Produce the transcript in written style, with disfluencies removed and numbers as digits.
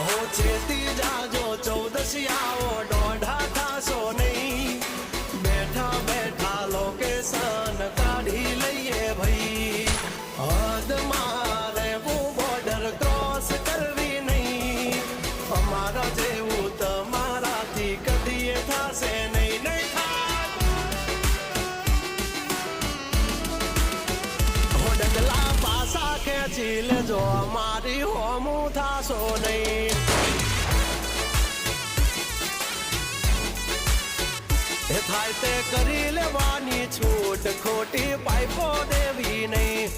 હો ચેતી જાજો 14 આવો દોઢા થાશો નહીં બેઠા બેઠા લોકેશન કાઢી લઈએ ભાઈ હદ મારે બોર્ડર ક્રોસ કરવી નહીં અમારા જેવું તમારાથી કદીએ થાશે નહીં નહીં થાય ડગલા પાસા ખેંચી લેજો અમારી હોમું થાશો નહીં એ થાય તે કરી લેવાની છૂટ ખોટી પાઇપો દેવી નહીં